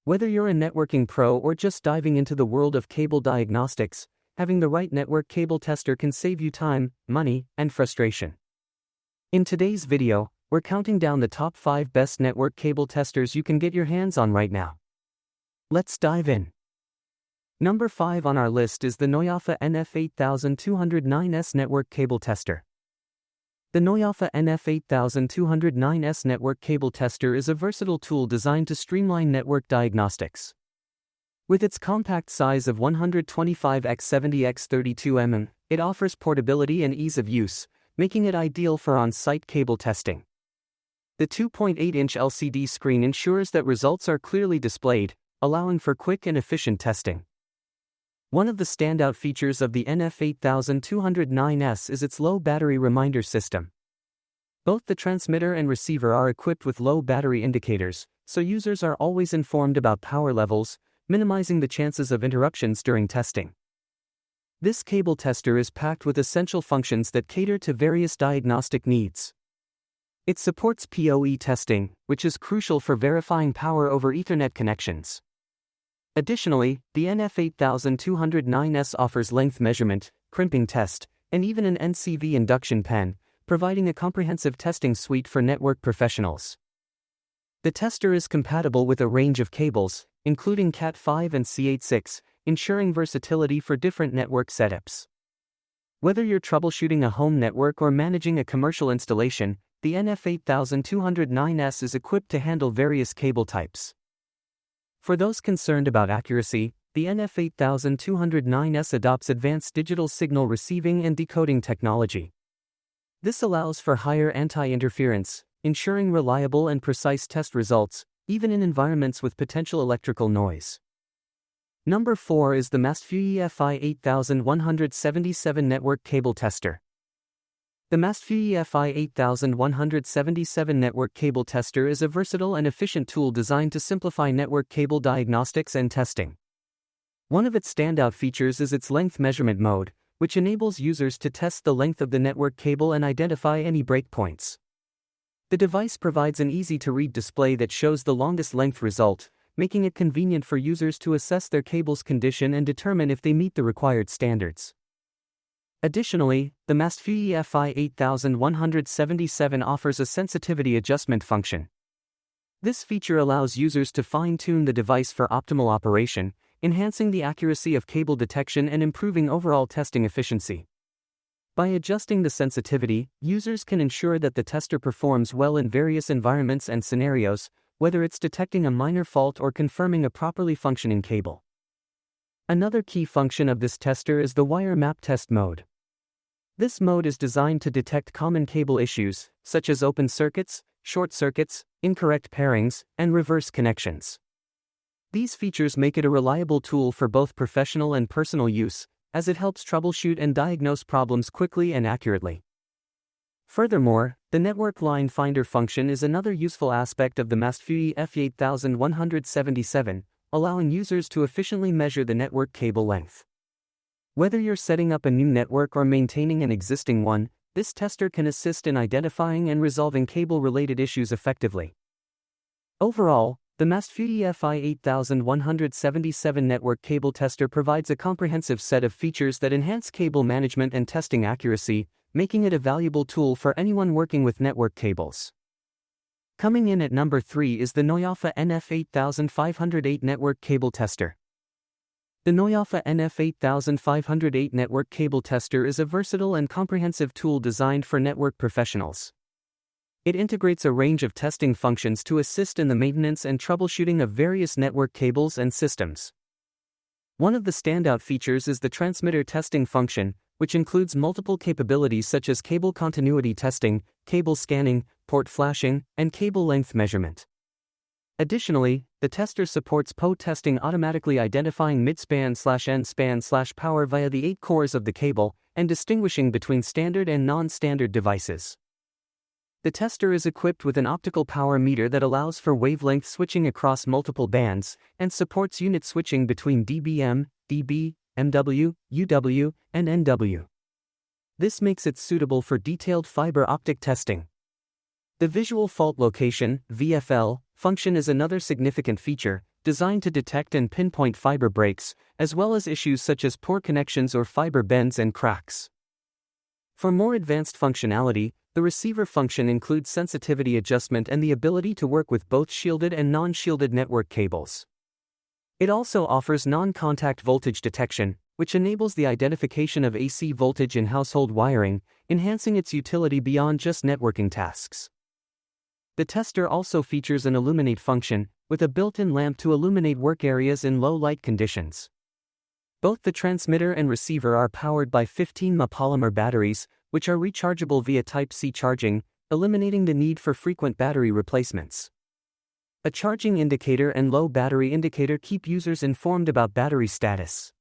Whether you're a networking pro or just diving into the world of cable diagnostics, having the right network cable tester can save you time, money, and frustration. In today's video, we're counting down the top 5 best network cable testers you can get your hands on right now. Let's dive in. Number 5 on our list is the Noyafa NF-8209S network cable tester. The Noyafa NF-8209S network cable tester is a versatile tool designed to streamline network diagnostics. With its compact size of 125x70x32 mm, it offers portability and ease of use, making it ideal for on-site cable testing. The 2.8-inch LCD screen ensures that results are clearly displayed, allowing for quick and efficient testing. One of the standout features of the NF-8209S is its low battery reminder system. Both the transmitter and receiver are equipped with low battery indicators, so users are always informed about power levels, minimizing the chances of interruptions during testing. This cable tester is packed with essential functions that cater to various diagnostic needs. It supports PoE testing, which is crucial for verifying power over Ethernet connections. Additionally, the NF-8209S offers length measurement, crimping test, and even an NCV induction pen, providing a comprehensive testing suite for network professionals. The tester is compatible with a range of cables, including Cat5 and C86, ensuring versatility for different network setups. Whether you're troubleshooting a home network or managing a commercial installation, the NF-8209S is equipped to handle various cable types. For those concerned about accuracy, the NF-8209S adopts advanced digital signal receiving and decoding technology. This allows for higher anti-interference, ensuring reliable and precise test results, even in environments with potential electrical noise. Number 4 is the Mastfuyi FY8177 network cable tester. The Mastfuyi FY8177 network cable tester is a versatile and efficient tool designed to simplify network cable diagnostics and testing. One of its standout features is its length measurement mode, which enables users to test the length of the network cable and identify any breakpoints. The device provides an easy-to-read display that shows the longest length result, making it convenient for users to assess their cable's condition and determine if they meet the required standards. Additionally, the Mastfuyi FY8177 offers a sensitivity adjustment function. This feature allows users to fine-tune the device for optimal operation, enhancing the accuracy of cable detection and improving overall testing efficiency. By adjusting the sensitivity, users can ensure that the tester performs well in various environments and scenarios, whether it's detecting a minor fault or confirming a properly functioning cable. Another key function of this tester is the wire map test mode. This mode is designed to detect common cable issues, such as open circuits, short circuits, incorrect pairings, and reverse connections. These features make it a reliable tool for both professional and personal use, as it helps troubleshoot and diagnose problems quickly and accurately. Furthermore, the network line finder function is another useful aspect of the Mastfuyi FY8177, allowing users to efficiently measure the network cable length. Whether you're setting up a new network or maintaining an existing one, this tester can assist in identifying and resolving cable-related issues effectively. Overall, the Mastfuyi FY8177 network cable tester provides a comprehensive set of features that enhance cable management and testing accuracy, making it a valuable tool for anyone working with network cables. Coming in at number 3 is the Noyafa NF-8508 network cable tester. The Noyafa NF-8508 network cable tester is a versatile and comprehensive tool designed for network professionals. It integrates a range of testing functions to assist in the maintenance and troubleshooting of various network cables and systems. One of the standout features is the transmitter testing function, which includes multiple capabilities such as cable continuity testing, cable scanning, port flashing, and cable length measurement. Additionally, the tester supports PoE testing, automatically identifying midspan/endspan/power via the 8 cores of the cable, and distinguishing between standard and non-standard devices. The tester is equipped with an optical power meter that allows for wavelength switching across multiple bands, and supports unit switching between dBm, dB, MW, UW, and NW. This makes it suitable for detailed fiber optic testing. The visual fault location (VFL) function is another significant feature, designed to detect and pinpoint fiber breaks, as well as issues such as poor connections or fiber bends and cracks. For more advanced functionality, the receiver function includes sensitivity adjustment and the ability to work with both shielded and non-shielded network cables. It also offers non-contact voltage detection, which enables the identification of AC voltage in household wiring, enhancing its utility beyond just networking tasks. The tester also features an illuminate function, with a built-in lamp to illuminate work areas in low light conditions. Both the transmitter and receiver are powered by 15 mAh polymer batteries, which are rechargeable via Type-C charging, eliminating the need for frequent battery replacements. A charging indicator and low battery indicator keep users informed about battery status.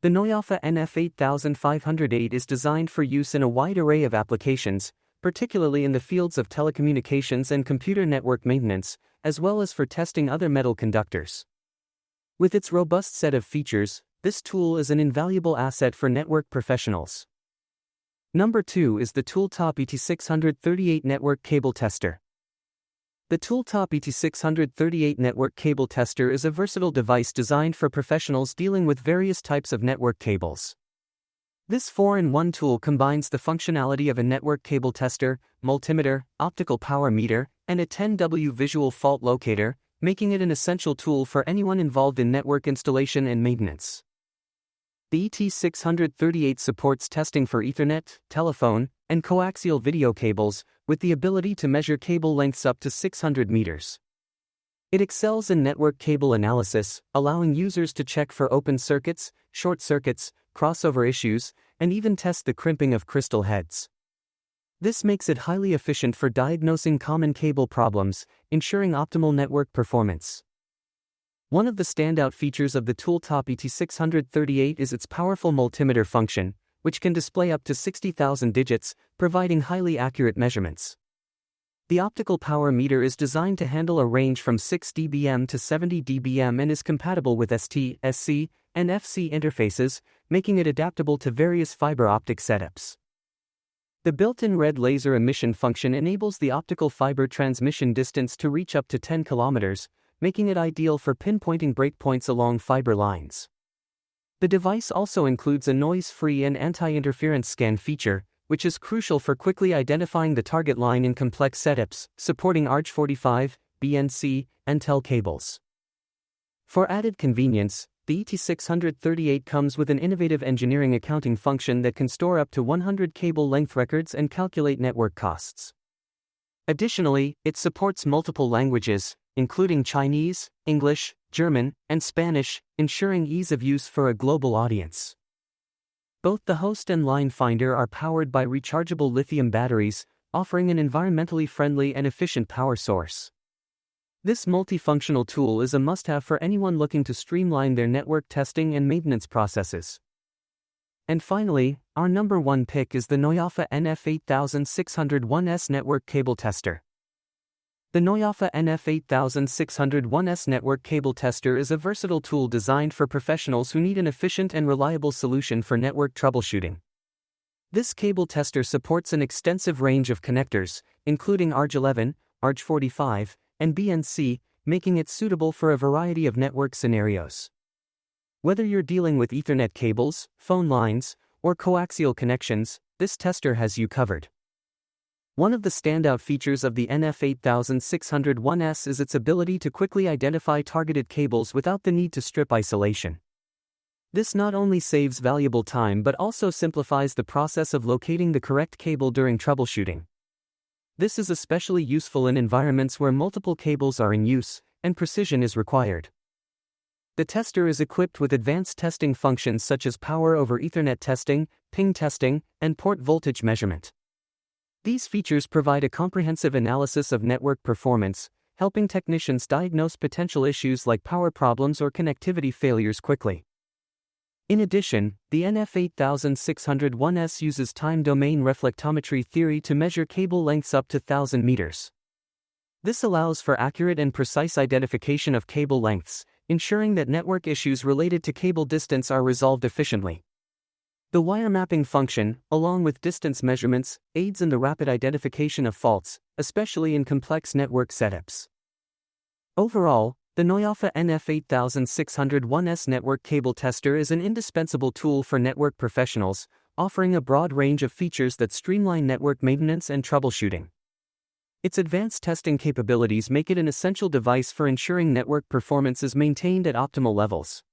The Noyafa NF-8508 is designed for use in a wide array of applications, particularly in the fields of telecommunications and computer network maintenance, as well as for testing other metal conductors. With its robust set of features, this tool is an invaluable asset for network professionals. Number 2 is the Tooltop ET638 Network Cable Tester. The Tooltop ET638 Network Cable Tester is a versatile device designed for professionals dealing with various types of network cables. This 4-in-1 tool combines the functionality of a network cable tester, multimeter, optical power meter, and a 10W visual fault locator, making it an essential tool for anyone involved in network installation and maintenance. The ET638 supports testing for Ethernet, telephone, and coaxial video cables, with the ability to measure cable lengths up to 600 meters. It excels in network cable analysis, allowing users to check for open circuits, short circuits, crossover issues, and even test the crimping of crystal heads. This makes it highly efficient for diagnosing common cable problems, ensuring optimal network performance. One of the standout features of the Tooltop ET638 is its powerful multimeter function, which can display up to 60,000 digits, providing highly accurate measurements. The optical power meter is designed to handle a range from 6 dBm to 70 dBm and is compatible with ST, SC, and FC interfaces, making it adaptable to various fiber optic setups. The built-in red laser emission function enables the optical fiber transmission distance to reach up to 10 kilometers, making it ideal for pinpointing breakpoints along fiber lines. The device also includes a noise-free and anti-interference scan feature, which is crucial for quickly identifying the target line in complex setups, supporting ARJ45, BNC, and TEL cables. For added convenience, the ET638 comes with an innovative engineering accounting function that can store up to 100 cable length records and calculate network costs. Additionally, it supports multiple languages, including Chinese, English, German, and Spanish, ensuring ease of use for a global audience. Both the host and line finder are powered by rechargeable lithium batteries, offering an environmentally friendly and efficient power source. This multifunctional tool is a must-have for anyone looking to streamline their network testing and maintenance processes. And finally, our number 1 pick is the Noyafa NF-8601S Network Cable Tester. The Noyafa NF-8601S Network Cable Tester is a versatile tool designed for professionals who need an efficient and reliable solution for network troubleshooting. This cable tester supports an extensive range of connectors, including ARJ11, ARJ45, and BNC, making it suitable for a variety of network scenarios. Whether you're dealing with Ethernet cables, phone lines, or coaxial connections, this tester has you covered. One of the standout features of the NF-8601S is its ability to quickly identify targeted cables without the need to strip isolation. This not only saves valuable time but also simplifies the process of locating the correct cable during troubleshooting. This is especially useful in environments where multiple cables are in use, and precision is required. The tester is equipped with advanced testing functions such as power over Ethernet testing, ping testing, and port voltage measurement. These features provide a comprehensive analysis of network performance, helping technicians diagnose potential issues like power problems or connectivity failures quickly. In addition, the NF-8601S uses time-domain reflectometry theory to measure cable lengths up to 1,000 meters. This allows for accurate and precise identification of cable lengths, ensuring that network issues related to cable distance are resolved efficiently. The wire mapping function, along with distance measurements, aids in the rapid identification of faults, especially in complex network setups. Overall, The Noyafa NF-8601S network cable tester is an indispensable tool for network professionals, offering a broad range of features that streamline network maintenance and troubleshooting. Its advanced testing capabilities make it an essential device for ensuring network performance is maintained at optimal levels.